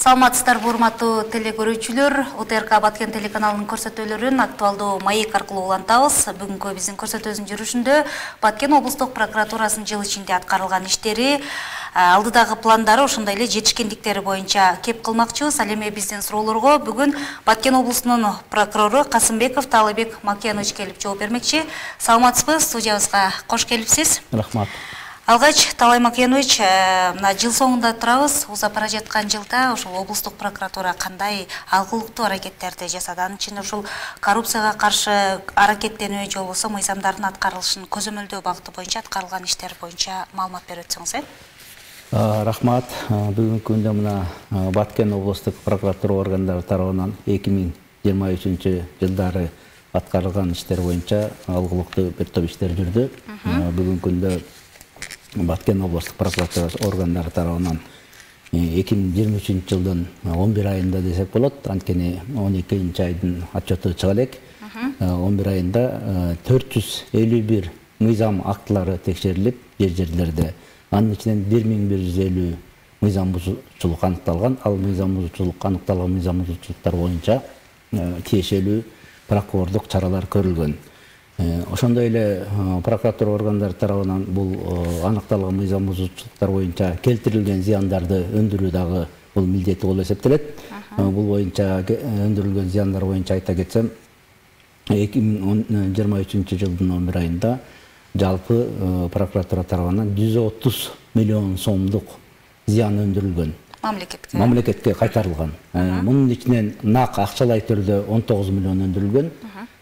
Саламатсыздар, урматтуу телекөрүүчүлөр. УТРК Баткен телеканалынын көрсөтүүлөрүн актуалдуу маек аркылуу улантабыз. Бүгүнкү биздин көрсөтүүбүздүн жүрүшүндө Баткен облустук прокуратурасынын жыл ичинде аткарылган иштери, алдыдагы пландары, ошондой эле жетишкендиктери боюнча кеп кылмакчыбыз. Ал эми биздин суроолорго бүгүн Баткен облусунун прокурору Касымбеков Таалайбек Макенович келип жооп бермекчи. Саламатсызбы, студиябызга кош келипсиз. Рахмат. Алгач, Таалай Макенович, мына жыл соңунда турабыз. Узап бара жаткан жылда ошол облустук прокуратура кандай алгылыктуу аракеттерди жасады? Анын ичинде ушул коррупцияга каршы аракеттенүү же болбосо мыйзамдардын аткарылышын көзөмөлдөө багыты боюнча аткарылган иштер боюнча маалымат берип өтсөңүз, Рахмат. Бүгүнкү күндө мына Баткен облустук прокуратура органдары тарабынан 2023 жылдары аткарылган иштер боюнча алгылыктуу бир топ иштер жүрдү. Бүгүнкү күндө Баткен облустук прокуратура органдары тарабынан 2023 жылдын 11 айында десек болот, анткени 12 айдын отчету чыга элек. 11 айында 451 мыйзам актылары текшерилип, жерлерде. Анын ичинен 1150 мыйзам бузуучулук аныкталган. Ал мыйзам бузуучулук аныкталган мыйзам бузуучулуктар боюнча тиешелүү прокурордук чаралар көрүлгөн. Ошондой эле прокуратура органдары тарабынан бул аныкталган мыйзам бузуучулуктар боюнча келтирилген зыяндарды өндүрүү дагы бул милдети болуп эсептелет. Бул боюнча өндүрүлгөн зыяндар боюнча айта кетсем, 2023 жылдын 11 айында жалпы прокуратура тарабынан 130 миллион сомдук зыян өндүрүлгөн. Мамлекетке кайтарылган. Мунун ичинен нак акчалай түрдө 19 миллион өндүрүлгөн.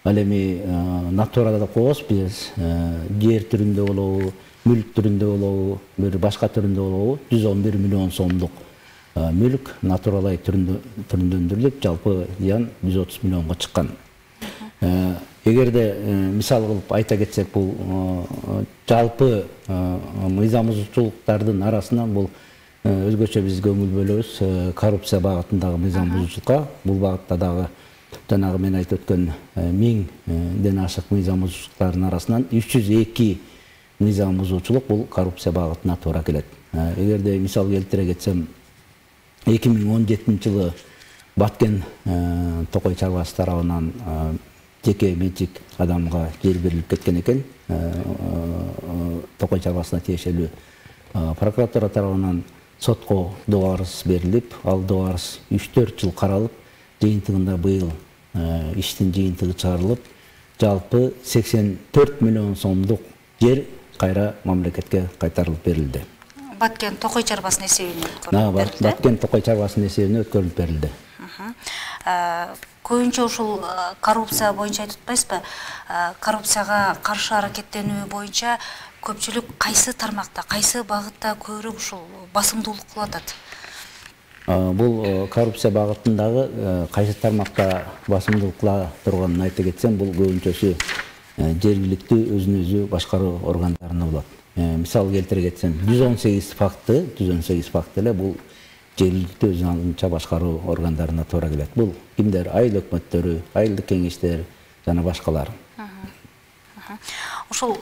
Ал эми натурада коебуз биз, жер түрүндө болобу, мүлк түрүндө болобу, бир башка түрүндө болобу, 111 миллион сомдук мүлк натуралай түрүндө өндүрүлүп, жалпы зыян 130 миллионго чыккан. Эгерде мисал кылып айта кетсек, бул жалпы мыйзам бузуучулуктардын арасынан бул өзгөчө биз көңүл бөлөбүз коррупция багытындагы мыйзам бузуучулукка. Бул багытта дагы жанагы мен айтып өткөн 1000ден ашык мыйзам бузуучулуктардын арасынан 302 мыйзам бузуучулук бул коррупция багытына туура келет. Эгерде мисал келтире кетсем, 2017 жылы Баткен Токой чарбасы тарабынан жеке менчик адамга жер берилип кеткен экен. Токой чарбасына тиешелүү прокуратура тарабынан сотко добарыз берилип, ал добарыз 3-4 жыл каралып, жыйынтыгында быйыл иштин жыйынтыгы чыгарылып, жалпы 84 миллион сомдук жер кайра мамлекетке кайтарылып берилди. Баткен Токой чарбасынын эсебине өткөрүлүп берилди. Баткен Токой чарбасынын эсебине өткөрүлүп берилди. Көбүнчө ушул коррупция боюнча айтып атпайсызбы? Коррупцияга каршы аракеттенүү боюнча көпчүлүк кайсы тармакта, кайсы багытта көбүрөөк ушул басымдуулук кылып атат? Бул коррупция багытындагы кайсы тармакта басымдуулук кыла турганын айта кетсем, бул көбүнчөсү жергиликтүү өзүн өзү башкаруу органдарында болот. Мисал келтире кетсем, 118 факты эле бул жергиликтүү өзүн алынча башкаруу органдарына туура келет. Бул кимдер? Айыл өкмөттөрү, айылдык кеңештер жана башкалар. Ушул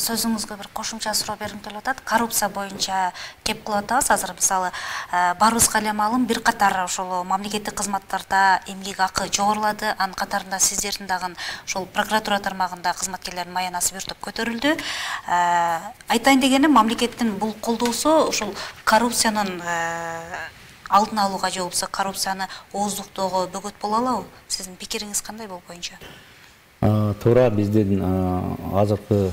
сөзүңүзгө бир кошумча суроо бергим келип атат. Коррупция боюнча кеп кылып атабыз. Азыр мисалы баарыбызга эле маалым, бир катар ошол мамлекеттик кызматтарда эмгек акы жогорулады. Анын катарында сиздердин дагы ошол прокуратура тармагында кызматкерлердин маянасы бир топ көтөрүлдү. Айтайын дегеним, мамлекеттин бул колдоосу ушул коррупциянын алдын алууга же болбосо коррупцияны ооздуктоого бөгөт боло алабы? Сиздин пикириңиз кандай бул боюнча? Туура, биздин азыркы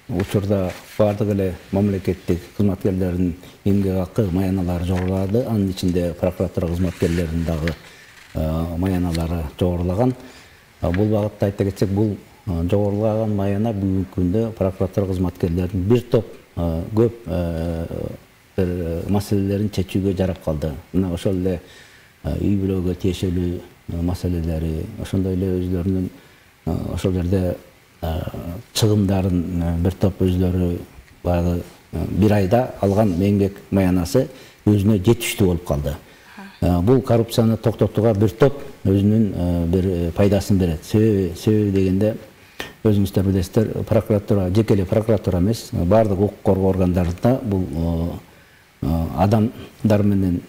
учурда бардык эле мамлекеттик кызматкерлердин эмгек акы маяналары жогорулады. Анын ичинде прокуратура кызматкерлеринин дагы маяналары жогорулаган. Бул багытта айта кетсек, бул жогорулаган маяна бүгүнкү күндө прокуратура кызматкерлеринин бир топ көп маселелерин чечүүгө жарап калды. Мына ошол эле үй бүлөгө тиешелүү маселелери, ошондой эле өзлөрүнүн ошол жерде чыгымдарын бир топ өзлөрү баягы бир айда алган эмгек маянасы өзүнө жетиштүү болуп калды. Бул коррупцияны токтотууга бир топ өзүнүн бир пайдасын берет. Себеби дегенде өзүңүздөр билесиздер, прокуратура, жеке эле прокуратура эмес, баардык укук коргоо органдарында бул адамдар менен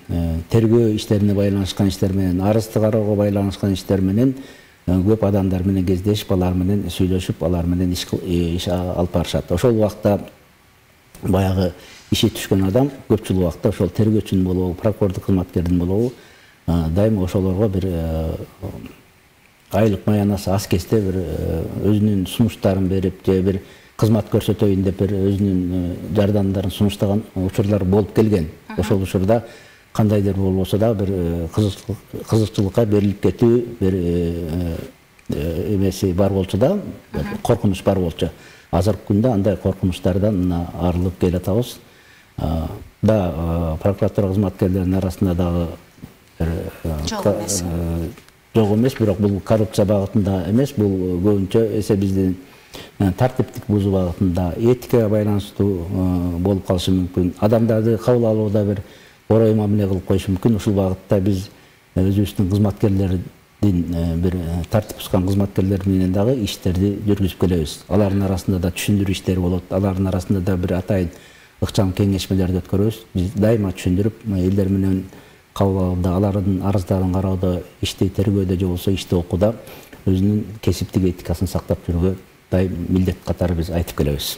тергөө иштерине байланышкан иштер менен, арызды кароого байланышкан иштер менен көп адамдар менен кездешип, алар менен сүйлөшүп, алар менен иш алып барышат. Ошол убакта баягы иши түшкөн адам көпчүлүк убакта ошол тергөөчүнүн болобу, прокурордук кызматкердин болобу дайыма ошолорго бир айлык маянасы аз кезде бир өзүнүн сунуштарын берип, же бир кызмат көрсөтөйүн деп бир өзүнүн жардамдарын сунуштаган учурлар болуп келген. Ошол учурда кандайдыр болбосо да бир кызыкчылыкка берилип кетүү бир эмеси бар болчу да, коркунуч бар болчу. Азыркы күндө андай коркунучтардан арылып келатабыз. Да, прокуратура кызматкерлеринин арасында дагы жок эмес, бирок бул коррупция багытында эмес, бул көбүнчө эсе биздин тартиптик бузуу багытында, этикага байланыштуу болуп калышы мүмкүн. Адамдарды кабыл алууда бир орой мамиле кылып коюшу мүмкүн. Ушул багытта биз өзүбүздүн кызматкерлердин бир тартип бузган кызматкерлер менен дагы иштерди жүргүзүп келебиз. Алардын арасында да түшүндүрүү иштери болот. Алардын арасында да бир атайын ыкчам кеңешмелерди өткөрөбүз. Биз дайыма түшүндүрүп, элдер менен кабыл алууда, алардын арыздарын кароодо, ишти тергөөдө же болбосо ишти окууда өзүнүн кесиптик этикасын сактап жүрүүгө дайым милдет катары биз айтып келебиз.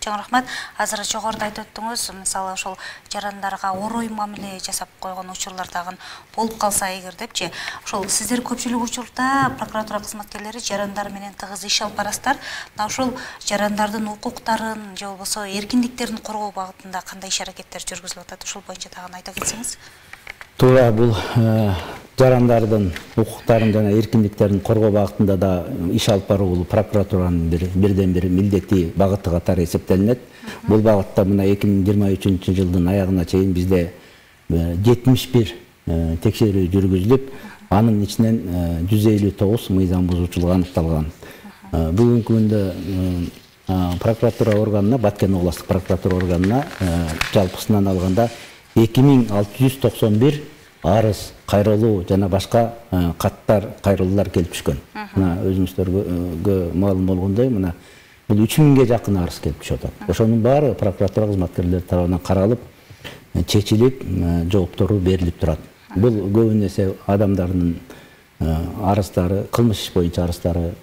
Чоң рахмат. Азыр жогоруда айтып өттүңүз, мисалы ошол жарандарга орой мамиле жасап койгон учурлар дагы болуп калса эгер депчи, ошол сиздер көпчүлүк учурда прокуратура кызматкерлери жарандар менен тыгыз иш алып барасыздар. Ошол жарандардын укуктарын же болбосо эркиндиктерин коргоо багытында кандай иш аракеттер жүргүзүлүп атат? Ошол боюнча дагы айта кетсеңиз. Туура, бул жарандардын укуктарын жана эркиндиктерин коргоо багытында да иш алып баруу бул прокуратуранын бирден бир милдети багыты катары эсептелинет. Бул багытта мына 2023 жылдын аягына чейин бизде 71 текшерүү жүргүзүлүп, анын ичинен 159 мыйзам бузуучулук аныкталган. Бүгүнкү күндө прокуратура органына, Баткен областык прокуратура органына жалпысынан алганда 2691 арыз, кайрылуу жана башка каттар, кайрылуулар келип түшкөн. Мына өзүңүздөргө маалым болгондой, мына бул 3000ге жакын арыз келип түшүп атат. Ошонун баары прокуратура кызматкерлери тарабынан каралып, чечилип, жооптору берилип турат. Бул көбүн эсе адамдардын арыздары, кылмыш иш боюнча арыздары,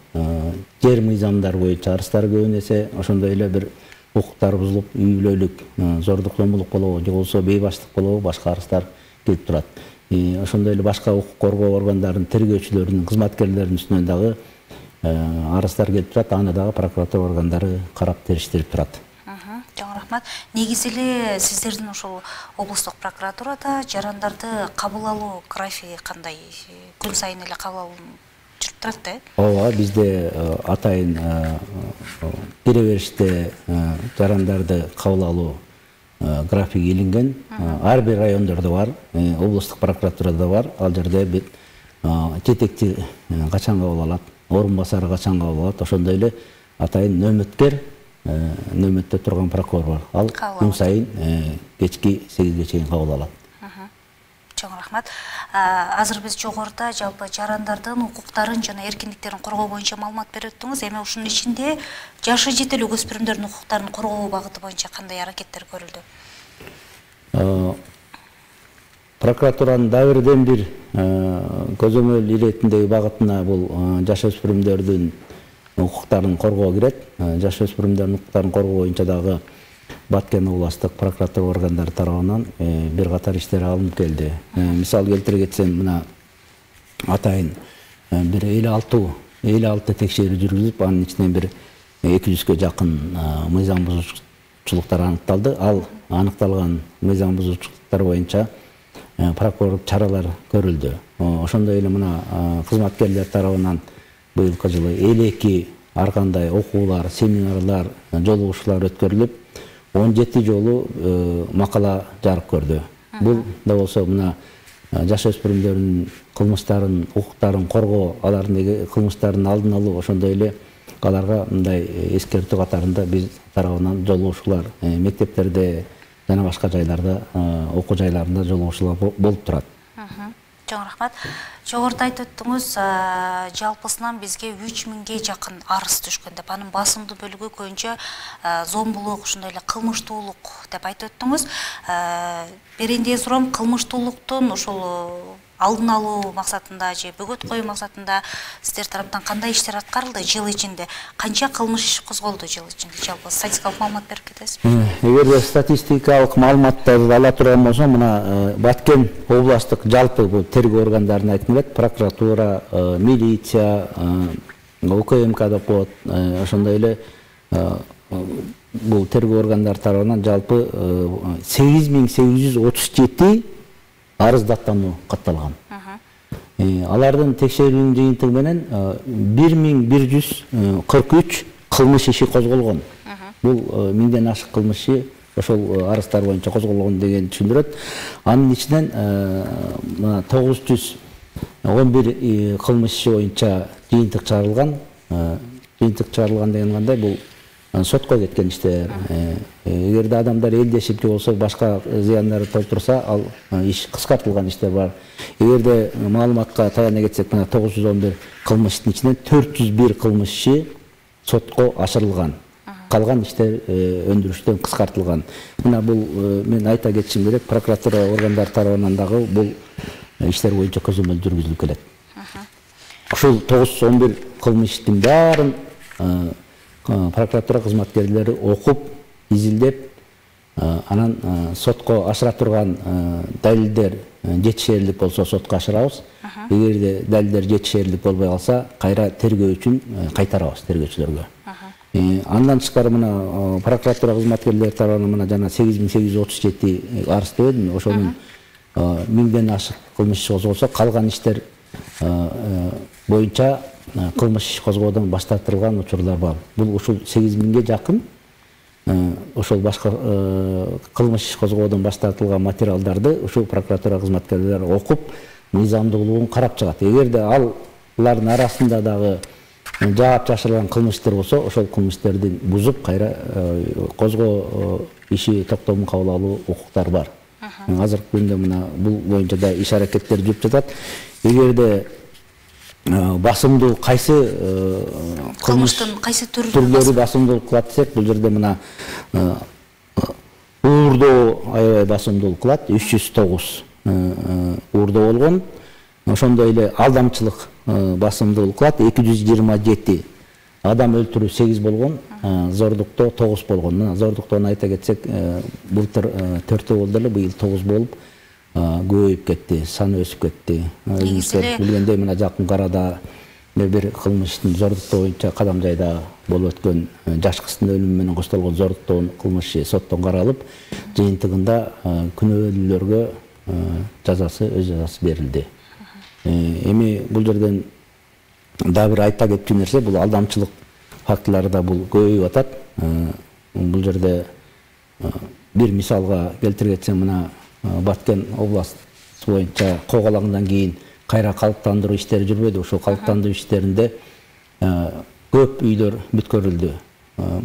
жер мыйзамдары боюнча арыздары көбүн эсе ошондой эле бир укуктар бузулуп, үй бүлөлүк, зордук зомбулук болобу, же болбосо бейбаштык болобу, башка арыздар келип турат. Ошондой эле башка укук коргоо органдарынын тергөөчүлөрүнүн, кызматкерлеринин үстүнөн дагы арыздар келип турат. Аны дагы прокуратура органдары карап териштирип турат. Чоң рахмат. Негизи эле сиздердин ошол облустук прокуратурада жарандарды кабыл алуу графиги кандай? Күн сайын эле кабыл алуу жүрүп турат да? Ооба, бизде атайын кире бериште жарандарды кабыл алуу графиги илинген. Ар бир райондордо бар, облустук прокуратурада бар. Ал жерде жетекчи качан кабыл алат, орун басары качан кабыл алат, ошондой эле атайын нөмөткер, нөмөттө турган прокурор бар. Ал күн сайын кечки 8ге чейин кабыл алат. Чоң рахмат. Азыр биз жогоруда жалпы жарандардын укуктарын жана эркиндиктерин коргоо боюнча маалымат берип өттүңүз. Эми ушунун ичинде жашы жетелүү өспүрүмдөрдүн укуктарын коргоо багыты боюнча кандай аракеттер көрүлдү? Прокуратуранын дагы бирден бир көзөмөл иретиндеги багытына бул жаш өспүрүмдөрдүн укуктарын коргоо кирет. Жаш өспүрүмдөрдүн укуктарын коргоо боюнча дагы Баткен областык прокуратура органдары тарабынан бир катар иштер алынып келди. Мисал келтире кетсем, мына атайын бир 56 текшерүү жүргүзүлүп, анын ичинен бир 200ге жакын мыйзам бузуучулуктар аныкталды. Ал аныкталган мыйзам бузуучулуктар боюнча прокурорлук чаралар көрүлдү. Ошондой эле мына кызматкерлер тарабынан быйылкы жылы 52 ар кандай окуулар, семинарлар, жолугушуулар өткөрүлүп, 17 жолу макала жарык көрдү. Бул да болсо мына жаш өспүрүмдөрдүн кылмыштарын, укуктарын коргоо, алардын кылмыштардын алдын алуу, ошондой эле аларга мындай эскертүү катарында биз тарабынан жолугушуулар мектептерде жана башка жайларда, окуу жайларында жолугушуулар болуп турат. Чоң рахмат. Жогоруда айтып өттүңүз, жалпысынан бизге 3000ге жакын арыз түшкөн деп, анын басымдуу бөлүгү көбүнчө зомбулук, ошондой эле кылмыштуулук деп айтып өттүңүз. Беринде суром, кылмыштуулуктун ошол алдын алуу максатында же бөгөт коюу максатында сиздер тараптан кандай иштер аткарылды жыл ичинде? Канча кылмыш иши козголду жыл ичинде? Жалпы статистикалык маалымат берип кетесизби? Эгерде статистикалык маалыматтарды ала турган болсом, мына Баткен областтык жалпы бул тергөө органдарына айткым келет, прокуратура, милиция, УКМК деп коет, ошондой эле бул тергөө органдары тарабынан жалпы 8837 арыздаттануу катталган. Алардын текшерүүнүн жыйынтыгы менен 1143 кылмыш иши козголгон. Бул 1000ден ашык кылмыш иши ошол арыздар боюнча козголгон деген түшүндүрөт. Анын ичинен 911 кылмыш иши боюнча жыйынтык чыгарылган. Жыйынтык чыгарылган деген кандай? Бул сотко кеткен иштер. Эгерде адамдар элдешип же болсо башка зыяндарды толтурса, ал иш кыскартылган иштер бар. Эгерде маалыматка таяна кетсек, мына 911 кылмыштын ичинен 401 кылмыш иши сотко ашырылган. Калган иштер өндүрүштөн кыскартылган. Мына бул мен айта кетишим керек, прокуратура органдары тарабынан дагы бул иштер боюнча көзөмөл жүргүзүлүп келет. Ушул 911 кылмыштын баарын прокуратура кызматкерлери окуп, изилдеп, анан сотко ашыра турган далилдер жетишерлик болсо сотко ашырабыз. Эгерде далилдер жетишерлик болбой калса, кайра тергөө үчүн кайтарабыз тергөөчүлөргө. Андан тышкары мына прокуратура кызматкерлери тарабынан мына жана 8837 арыз дедим, ошонун 1000ден ашык кылмыш иши козголсо, калган иштер боюнча кылмыш иш козгоодон баш тартылган учурлар бар. Бул ушул 8000ге жакын ошол башка кылмыш иш козгоодон баш тартылган материалдарды ушул прокуратура кызматкерлери окуп, мыйзамдуулугун карап чыгат. Эгерде алардын арасында дагы жаап жашырылган кылмыштар болсо, ошол кылмыштарды бузуп кайра козгоо иши токтомун кабыл алуу укуктары бар. Азыркы күндө мына бул боюнча да иш аракеттер жүрүп жатат. Эгерде басымдуу кайсы кылмыштын кайсы түрлөрү басымдуулук кылат десек, бул жерде мына уурдоо аябай басымдуулук кылат, 309 уурдоо болгон. Ошондой эле алдамчылык басымдуулук кылат, 227 адам өлтүрүү 8 болгон, зордуктоо 9 болгон. Зордуктону айта кетсек, былтыр 4 болду эле, быйыл 9 болуп көбөйүп кетти, саны өсүп кетти. Өзүңүздөр билгендей, мына жакын арада бир кылмыштын зордуктоо боюнча Кадам жайда болуп өткөн жаш кыздын өлүмү менен коштолгон зордуктоо кылмышы соттон каралып, жыйынтыгында күнөөлүүлөргө жазасы, өз жазасы берилди. Эми бул жерден да бир айта кетчү нерсе, бул алдамчылык фактылары да бул көбөйүп атат. Бул жерде бир мисалга келтире кетсем, мына Баткен областы боюнча коголаңдан кийин кайра калыптандыруу иштери жүрбөдү. Ошол калыптандыруу иштеринде көп үйлөр бүткөрүлдү.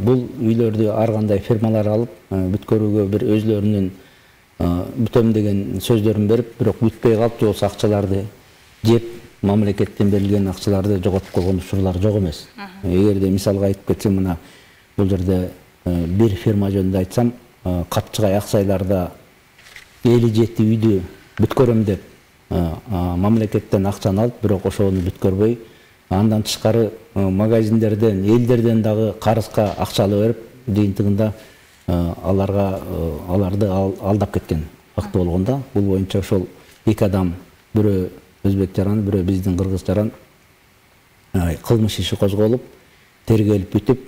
Бул үйлөрдү ар кандай фирмалар алып, бүткөрүүгө бир өзлөрүнүн бүтөм деген сөздөрүн берип, бирок бүтпөй калып, же болсо акчаларды жеп, мамлекеттен берилген акчаларды жоготуп койгон учурлар жок эмес. Эгерде мисалга айтып кетсем, мына бул жерде бир фирма жөнүндө айтсам, Капчыгай Аксайларда 57 үйдү бүткөрөм деп мамлекеттен акчаны алып, бирок ошону бүткөрбөй, андан тышкары магазиндерден, элдерден дагы карызга акчалы берип, жыйынтыгында аларды алдап кеткен факты болгондо, бул боюнча ошол эки адам, бирөө өзбек жаран, бирөө биздин кыргыз жаран кылмыш иши козголуп, тергелип бүтүп,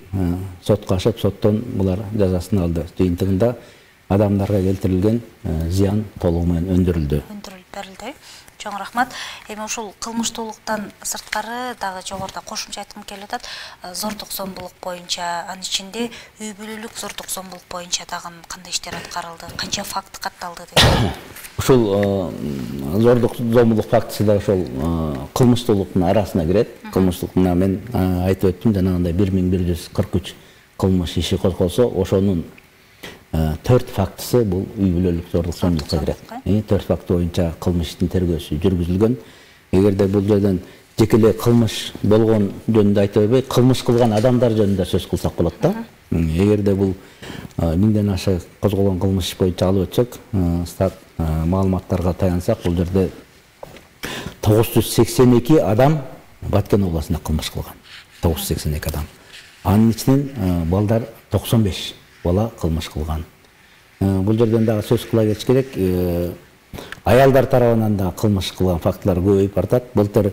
сотко ашып, соттон булар жазасын алды. Жыйынтыгында адамдарга келтирилген зыян толугу менен өндүрүлдү. Берилди. Чоң рахмат. Эми ушул кылмыштуулуктан сырткары дагы жогоруда кошумча айткым келип атат. Зордук зомбулук боюнча, анын ичинде үй бүлөлүк зордук зомбулук боюнча дагы кандай иштер аткарылды? Канча факт катталды деген? Ушул зордук зомбулук фактысы да ошол кылмыштуулуктун арасына кирет. Кылмыштуулуктун мен айтып өттүм, жанагындай 1143 кылмыш иши козголсо, ошонун 4 фактысы бұл үй бүлөлүк зорлук зомбулукка кирет. 4 факты боюнча кылмыштын тергөөсү жүргүзүлгөн. Эгерде бул жерден жекеле кылмыш болгон жөнүндө айта бербей, кылмыш кылган адамдар жөнүндө сөз кылсак болот да. Эгерде бул 1000ден ашык козголгон кылмыш боюнча алып өтсөк, маалыматтарга таянсак, бул жерде 982 адам Баткен областында кылмыш кылган. 982 адам. Анын ичинен балдар 95 бала кылмыш кылган. Бул жерден дагы сөз кыла кетиш керек. Аялдар тарабынан да кылмыш кылган фактылар көбөйүп бартат. Былтыр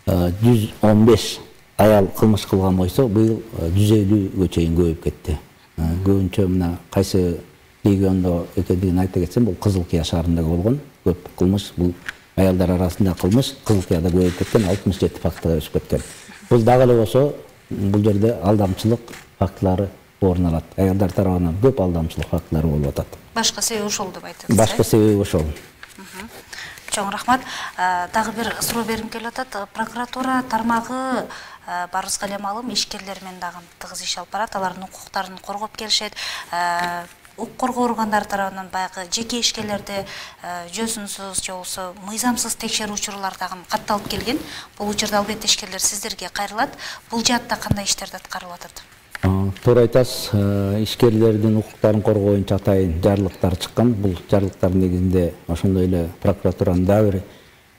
115 аял кылмыш кылган болсо, быйыл 150 чейин көбөйүп кетти. Көбүнчө мына кайсы региондо экендигин айта кетсем, бул Кызылкия шаарында болгон көп кылмыш. Бул аялдар арасында кылмыш Кызылкияда көбөйүп кеткен, 67 фактыга өсүп кеткен. Бул дагы эле болсо, бул жерде алдамчылык фактылары орун алат. Аялдар тарабынан көп алдамчылык фактылары болуп атат. Башка себеби ошол деп айтасыз. Башка себеби ошол. Чоң рахмат. Дагы бир суроо берим келип атат. Прокуратура тармагы барыбызга эле маалым ишкерлер менен дагы тыгыз иш алып барат. Алардын укуктарын коргоп келишет. Укук коргоо органдары тарабынан баягы жеке ишкерлерди жөсүнсүз же болбосо мыйзамсыз текшерүү учурлары дагы катталып келген. Бул учурда албетте ишкерлер сиздерге кайрылат. Бул жаатта кандай иштерди аткарылып атат? Туура айтасыз. Ишкерлердин укуктарын коргоо боюнча атайын жарлыктар чыккан. Бул жарлыктардын негизинде ошондой эле прокуратуранын дагы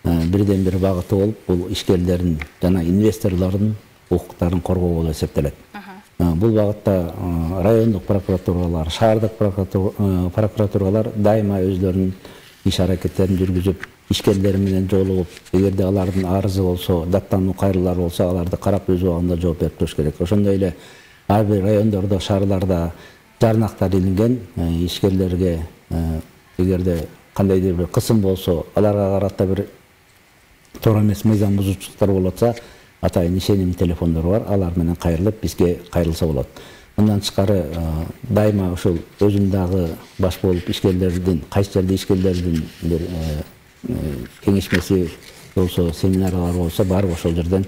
бирден бир багыты болуп, бул ишкерлердин жана инвесторлордун укуктарын коргоо болуп эсептелет. Бул багытта райондук прокуратуралар, шаардык прокуратуралар дайыма өзлөрүнүн иш аракеттерин жүргүзүп, ишкерлер менен жолугуп, эгерде алардын арызы болсо, даттануу кайрылары болсо, аларды карап өз убагында жооп берип туруш керек. Ошондой эле ар бир райондордо, шаарларда жарнактар илинген, ишкерлерге эгерде кандайдыр бир кысым болсо, аларга карата бир туура эмес мыйзам бузуучулуктар болуп атса, атайын ишеним телефондору бар, алар менен кайрылып, бизге кайрылса болот. Мындан тышкары дайыма ошол өзүм дагы баш болуп ишкерлердин, кайсы жерде ишкерлердин бир кеңешмеси болсо, семинарлар болсо, барып ошол жерден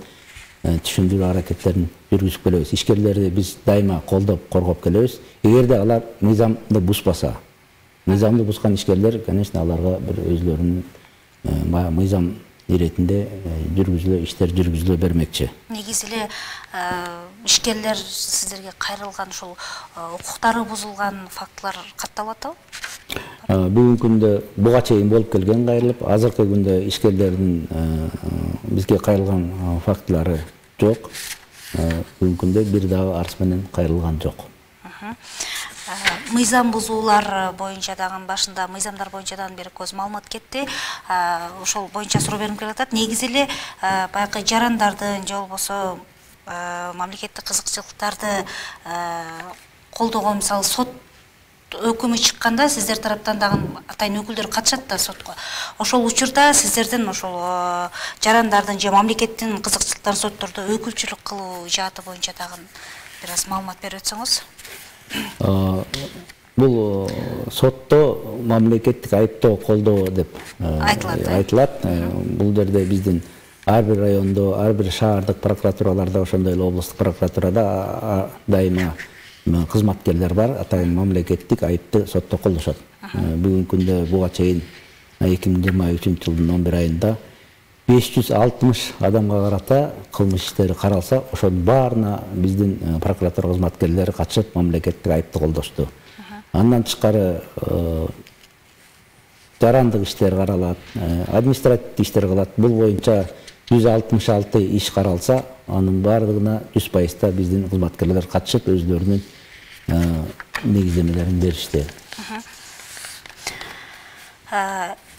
түшүндүрүү аракеттерин жүргүзүп келебиз. Ишкерлерди биз дайыма колдоп, коргоп келебиз. Эгерде алар мыйзамды бузбаса, мыйзамды бузган ишкерлер, конечно, аларга бир өзлөрүнүн мыйзам иретинде иштер жүргүзүлө бермекчи. Негизи эле ишкерлер сиздерге кайрылган ушул укуктары бузулган фактылар катталып атабы? Бүгүнкү күндө буга чейин болуп келген кайрылып, азыркы күндө ишкерлердин бизге кайрылган фактылары жок. Бүгүнкү күндө бир дагы арыз менен кайрылган жок. Мыйзам бузуулар боюнча дагы башында мыйзамдар боюнча дагы бир көз маалымат кетти. Ошол боюнча суроо берим келип атат. Негизи эле баягы жарандардын же болбосо мамлекеттик кызыкчылыктарды колдоого, мисалы, сот өкүмү чыкканда сиздер тараптан дагы атайын өкүлдөр катышат да сотко. Ошол учурда сиздердин ошол жарандардын же мамлекеттин кызыкчылыктарын соттордо өкүлчүлүк кылуу жааты боюнча дагы бир аз маалымат берип өтсөңүз. Бул сотто мамлекеттик айыптоо колдоо деп айтылат. Бул жерде биздин ар бир райондо, ар бир шаардык прокуратураларда, ошондой эле облустук прокуратурада дайыма кызматкерлер бар, атайын мамлекеттик айыпты сотто колдошот. Бүгүнкү күндө буга чейин 2023 жылдын 11 айында 560 адамга карата кылмыш иштери каралса, ошонун баарына биздин прокуратура кызматкерлери катышып мамлекеттик айыпты колдошту. Андан тышкары жарандык иштер каралат, административдик иштер кылат. Бул боюнча 166 иш каралса, анын баардыгына 100% биздин кызматкерлер катышып өзлөрүнүн негиздемелерин беришти.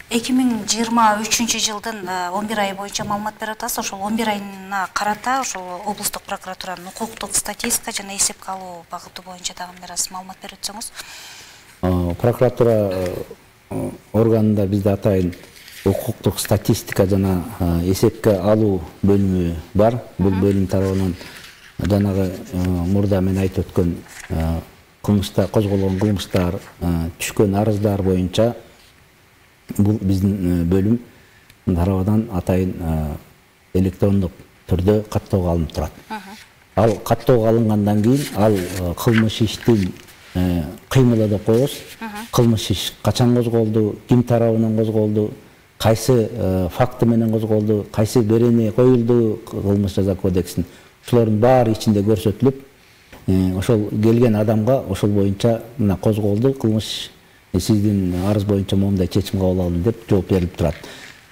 2023 жылдын 11 айы боюнча маалымат берип атасыз. Ошол 11 айына карата ошол облустук прокуратуранын укуктук статистика жана эсепке алуу багыты боюнча дагы бир аз маалымат берип өтсөңүз. Прокуратура органында бизде атайын укуктук статистика жана эсепке алуу бөлүмү бар. Бул бөлүм тарабынан жанагы мурда мен айтып өткөн кылмышта козголгон кылмыштар, түшкөн арыздар боюнча бул биздин бөлүм тарабынан атайын электрондук түрдө каттоого алынып турат. Ал каттоого алынгандан кийин ал кылмыш иштин кыймылы деп коебуз. Кылмыш иш качан козголду, ким тарабынан козголду, кайсы факты менен козголду, кайсы берени коюлду кылмыш жаза кодексин. Ушулардын баары ичинде көрсөтүлүп, ошол келген адамга ошол боюнча мына козголду, кылмыш сиздин арыз боюнча моундай чечим кабыл алдым деп жооп берилип турат.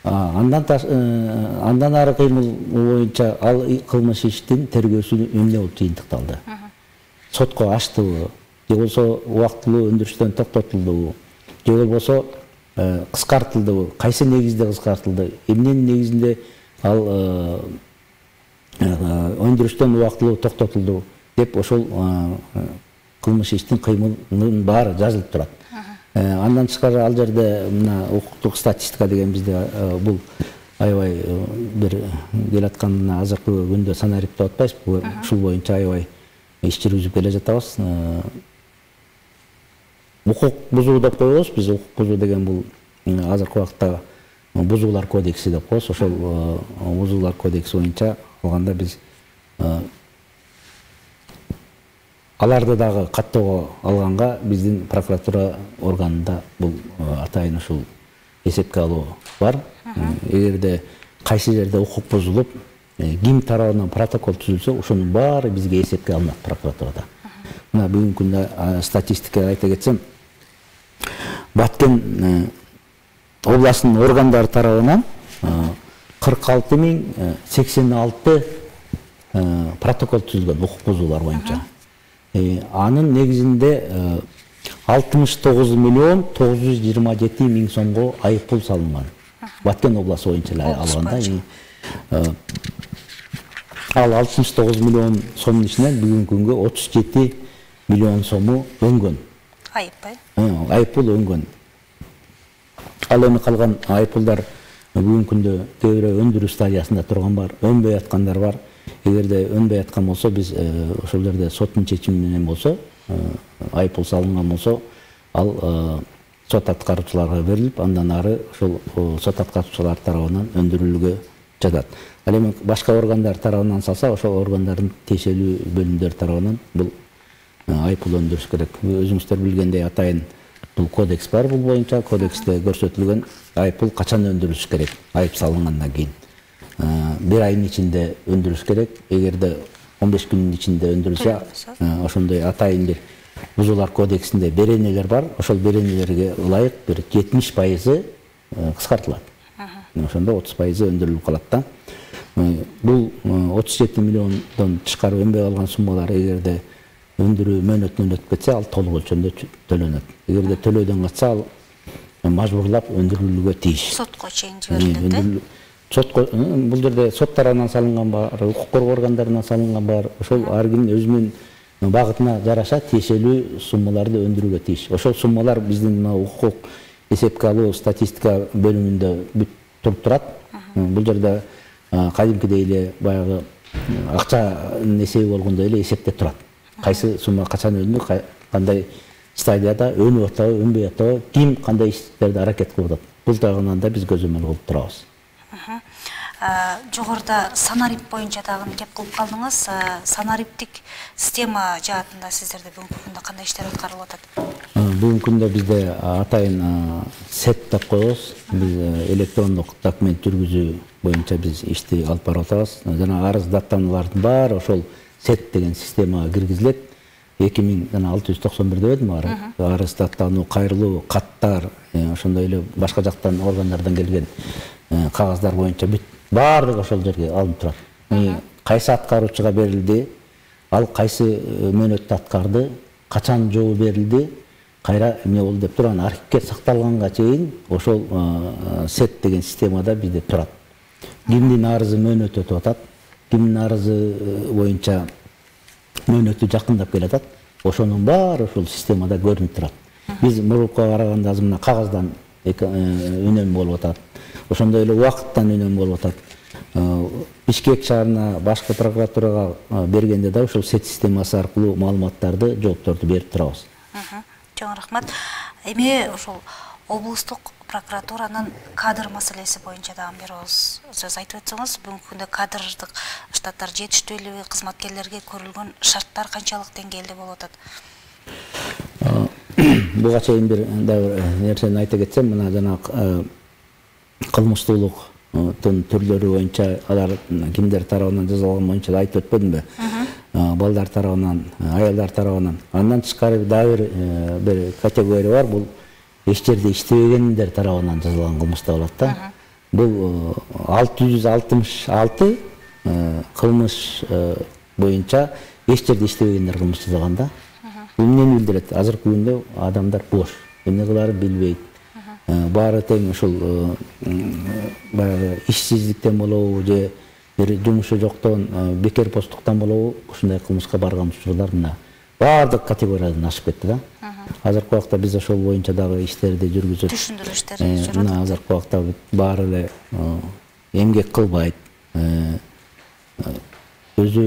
Андан ары кыймыл боюнча ал кылмыш иштин тергөөсү эмне болуп жыйынтыкталды? Сотко ачтыбы, же болбосо убактылуу өндүрүштөн токтотулдубу, же болбосо кыскартылдыбы, кайсы негизде кыскартылды, эмненин негизинде ал өндүрүштөн убактылуу токтотулду деп ошол кылмыш иштин кыймылынын баары жазылып турат. Андан тышкары ал жерде мына укуктук статистика деген бизде бул аябай бир келаткан азыркы күндө санарип деп атпайбызбы, ушул боюнча аябай иш жүргүзүп келе жатабыз. Укук бузуу деп коебуз, биз укук бузуу деген бул азыркы убакта бузуулар кодекси деп коебуз. Ошол бузуулар кодекси боюнча алганда биз аларды дагы каттоого алганга биздин прокуратура органында бул атайын ушул эсепке алуу бар. Эгерде кайсы жерде укук бузулуп, ким тарабынан протокол түзүлсө, ошонун баары бизге эсепке алынат прокуратурада. Мына бүгүнкү күндө статистика айта кетсем, Баткен областынын органдары тарабынан 46.086 протокол түзүлгөн укук бузуулар боюнча. Анын негизинде 69.927.000 сомго айыппул салынган. Баткен областы боюнча алганда ал 69 миллион сомдун ичинен бүгүнкү күнгө 37 миллион сому өнгөн. Айыппул өнгөн. Ал эми калган айыппулдар бүгүнкү күндө кээ бирөө өндүрүү стадиясында турган бар, өнбөй аткандар бар. Эгерде өнбөй аткан болсо, биз ошол жерде соттун чечими менен болсо, айыппул салынган болсо, ал сот аткаруучуларга берилип, андан ары ошол сот аткаруучулар тарабынан өндүрүлүүгө жатат. Ал эми башка органдар тарабынан салса, ошол органдардын тиешелүү бөлүмдөр тарабынан бул айыппул өндүрүш керек. Өзүңүздөр билгендей атайын бул кодекс бар, бул боюнча кодексте көрсөтүлгөн айыппул качан өндүрүлүш керек, айып салынгандан кийин. Bir ayın içinde öndürüş gerek. Eğer de 15 günün içinde öndürülse, oşondoy atayın bir buzullar kodeksinde bereneler var. Oşol berenelerge layık bir 70% kıskartılат. Oşonda 30% öndürülüp kalat. Bu 37 milyondan çıkarıp önbey algan summalar eğer de öndürүү mönötүнөн өтүп кетсе, ал толук өлчөмдө төлөнөт. Эгер де төлөөдөн качса, ал мажбурлап өндүрүлүүгө тийиш. Сотко чейин жиберилет. Бул жерде сот тарабынан салынган бар, укук коргоо органдарынан салынган бар. Ошол ар ким өзүнүн багытына жараша тиешелүү суммаларды өндүрүүгө тийиш. Ошол суммалар биздин укук эсепке алуу статистика бөлүмүндө бүт туруп турат. Бул жерде кадимкидей эле баягы акчанын эсеби болгондой эле эсепте турат. Кайсы сумма качан өнүп, кандай стадияда өнүп атабы, өнбөй атабы, ким кандай иштерди аракет кылып атат. Бул жагынан да биз көзөмөл кылып турабыз. Жогоруда санарип боюнча дагы кеп кылып калдыңыз. Санариптик система жаатында сиздерде бүгүнкү күндө кандай иштер аткарылып атат? Бүгүнкү күндө бизде атайын сет деп коебуз. Биз электрондук документ жүргүзүү боюнча биз ишти алып барып атабыз. Жана арыз даттануулардын баары ошол сет деген системага киргизилет. 2691 деп эдим баары. Арыз даттануу, кайрылуу, каттар, ошондой эле башка жактан органдардан келген кагаздар боюнча бүт баардыгы ошол жерге алынып турат. Кайсы аткаруучуга берилди, ал кайсы мөөнөттө аткарды, качан жообу берилди, кайра эмне болду деп турган архивке сакталганга чейин ошол сет деген системада бизде турат. Кимдин арызы мөөнөтү өтүп атат, кимдин арызы боюнча мөөнөтү жакындап келатат, ошонун баары ошол системада көрүнүп турат. Биз мурункуга караганда азыр мына кагаздан үнөм болуп атат. Ошондой эле убакыттан үнөм болуп атат. Бишкек шаарына башкы прокуратурага бергенде да ошол сет системасы аркылуу маалыматтарды, жоопторду берип турабыз. Чоң рахмат. Эми ошол облустук прокуратуранын кадр маселеси боюнча дагы бир ооз сөз айтып өтсөңүз, бүгүнкү күндө кадрдык штаттар жетиштүүлүгү, кызматкерлерге көрүлгөн шарттар канчалык деңгээлде болуп атат? Буга чейин бир нерсени айта кетсем, мына жанагы кылмыштуулуктун түрлөрү боюнча алар кимдер тарабынан жазалган боюнча да айтып өтпөдүмбү? Балдар тарабынан, аялдар тарабынан. Андан тышкары дагы бир категория бар, бул эч жерде иштебегендер тарабынан жазалган кылмышта болот да. Бул 666 кылмыш боюнча эч жерде иштебегендер кылмыш жазалган да. Бул эмнени билдирет? Азыркы күндө адамдар бош, эмне кыларын билбейт. Баары тең ушул баягы ишсиздиктен болобу же бир жумушу жоктон, бекер посттуктан болобу, ушундай кылмышка барган учурлар мына баардык категориядан ашып кетти да. Азыркы убакта биз ошол боюнча дагы иштерди жүргүзүп, түшүндүрүү иштери жүрөт. Мына азыркы убакта баары эле эмгек кылбайт. Өзү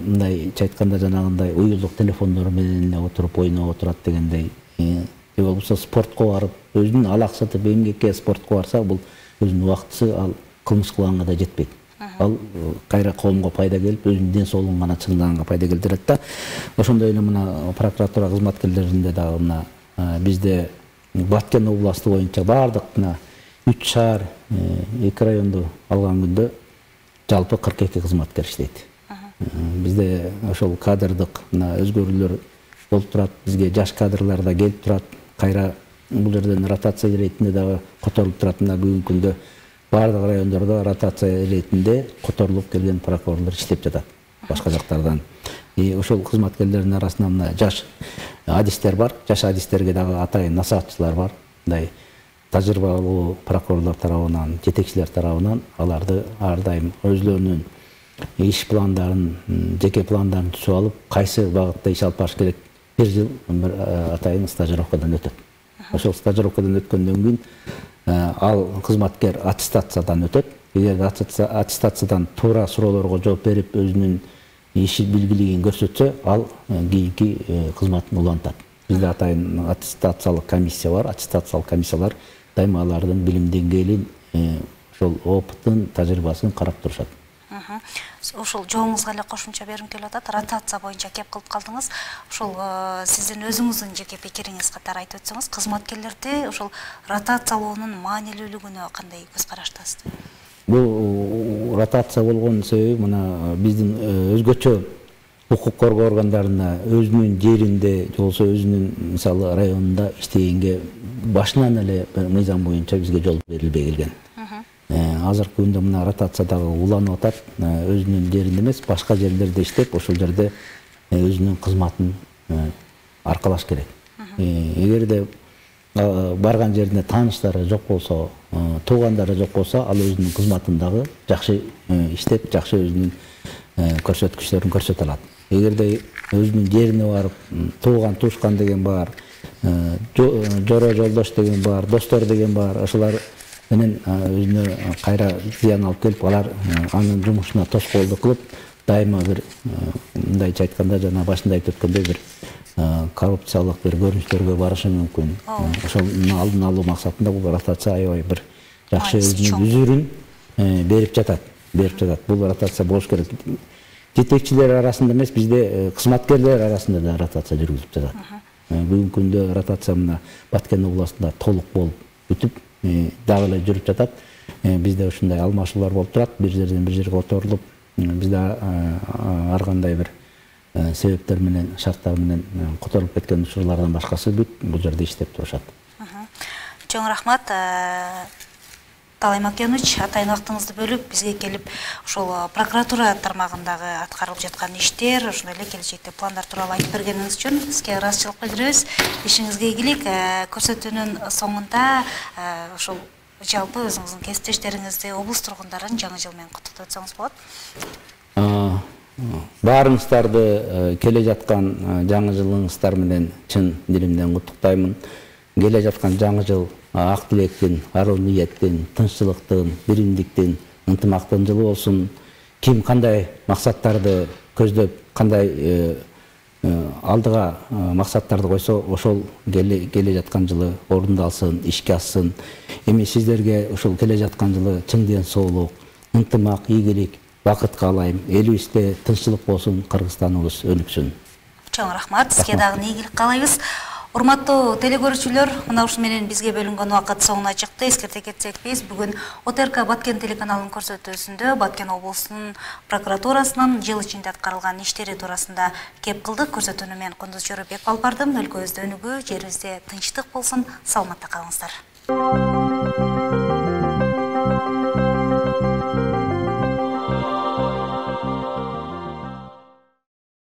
мындайча айтканда жанагындай уюлдук телефондору менен эле отуруп ойноп отурат дегендей. Же болбосо спортко барып, өзүнүн алаксытып эмгекке спортко барса, бул өзүнүн убактысы ал кылмыш кылганга да жетпейт. Ал кайра коомго пайда келип, өзүнүн ден соолугуна гана чыңдаганга пайда келтирет да. Ошондой эле мына прокуратура кызматкерлеринде дагы мына бизде Баткен областы боюнча баардык мына 3 шаар, 2 районду алган күндө жалпы 42 кызматкер иштейт. Бизде ошол кадрдык мына өзгөрүүлөр болуп турат, бизге жаш кадрлар да келип турат. Кайра бул жерден ротация иретинде дагы которулуп турат. Мына бүгүнкү күндө баардык райондордо ротация иретинде которулуп келген прокурорлор иштеп жатат башка жактардан. Ошол кызматкерлердин арасында мына жаш адистер бар. Жаш адистерге дагы атайын насаатчылар бар. Мындай тажрыйбалуу прокурорлор тарабынан, жетекчилер тарабынан аларды ар дайым өзлөрүнүн иш пландарын, жеке пландарын түзүп алып, кайсы багытта иш алып барыш керек, бир жыл атайын стажировкадан өтөт. Ошол стажировкадан өткөндөн кийин ал кызматкер аттестациядан өтөт. Эгер аттестациядан туура суроолорго жооп берип, өзүнүн иш билгилигин көрсөтсө, ал кийинки кызматын улантат. Бизде атайын аттестациялык комиссия бар. Аттестациялык комиссиялар дайыма алардын билим деңгээлин, ошол опытын, тажрыйбасын карап турушат. Ошол жооңузга эле кошумча бергим келип атат. Ротация боюнча кеп кылып калдыңыз. Ошол сиздин өзүңүздүн жеке пикириңиз катары айтып өтсөңүз, кызматкерлерде ошол ротациялоонун маанилүүлүгүнө кандай көз караштасыз? Бул ротация болгон себеби мына биздин өзгөчө укук коргоо органдарына өзүнүн жеринде, же болбосо өзүнүн мисалы районунда иштегенге башынан эле мыйзам боюнча бизге жол берилбей келген. Азыркы күндө мына ротация дагы уланып атат. Өзүнүн жеринде эмес, башка жерлерде иштеп, ошол жерде өзүнүн кызматын аркалаш керек. Эгерде барган жеринде тааныштары жок болсо, туугандары жок болсо, ал өзүнүн кызматын дагы жакшы иштеп, жакшы өзүнүн көрсөткүчтөрүн көрсөтө алат. Эгерде өзүнүн жерине барып, тууган туушкан деген бар, жоро жолдош деген бар, достор деген бар, ошолар менен өзүнө кайра зыян алып келип, алар анын жумушуна тоскоолдук кылып, дайыма бир мындайча айтканда жана башында айтып өткөндөй бир коррупциялык бир көрүнүштөргө барышы мүмкүн. Ошонун алдын алуу максатында бул ротация аябай бир жакшы өзүнүн үзүрүн берип жатат. Бул ротация болуш керек. Жетекчилер арасында эмес, бизде кызматкерлер арасында да ротация жүргүзүлүп жатат. Бүгүнкү күндө ротация мына Баткен областында толук болуп бүтүп, дагы эле жүрүп жатат. Бизде ушундай алмашуулар болуп турат, бир жерден бир жерге которулуп, бизде ар кандай бир себептер менен, шарттар менен которулуп кеткен учурлардан башкасы бүт бул жерде иштеп турушат. Чоң рахмат. Талай Макенович, атайын вактыңызды бөлүп бизге келип, ошол прокуратура тармагындагы аткарылып жаткан иштер, ошондой эле келечекте пландар тууралуу айтып бергениңиз үчүн сизге ыраазычылык билдиребиз. Ишиңизге ийгилик. Көрсөтүүнүн соңунда ошол жалпы өзүңүздүн кесиптештериңизди, облус тургундарын жаңы жыл менен куттуктап өтсөңүз болот. Баарыңыздарды келе жаткан жаңы жылыңыздар менен чын дилимден куттуктаймын. Келе жаткан жаңы жыл ак тилектин, аруу ниеттин, тынччылыктын, биримдиктин, ынтымактын жылы болсун. Ким кандай максаттарды көздөп, кандай алдыга максаттарды койсо, ошол келе жаткан жылы орундалсын, ишке ашсын. Эми сиздерге ошол келе жаткан жылы чың ден соолук, ынтымак, ийгилик, бакыт каалайм. Элибизде тынччылык болсун, Кыргызстаныбыз өнүксүн. Чоң рахмат. Сизге дагы ийгилик каалайбыз. Урматтуу телекөрүүчүлөр, мына ушу менен бизге бөлүнгөн убакыт соңуна чыкты. Эскерте кетсек, биз бүгүн ОТРК Баткен телеканалынын көрсөтүүсүндө Баткен облусунун прокуратурасынын жыл ичинде аткарылган иштери туурасында кеп кылдык. Көрсөтүүнү мен Кундуз Жорубек алып бардым. Өлкөбүздө өнүгүү, жерибизде тынчтык болсун. Саламатта калыңыздар.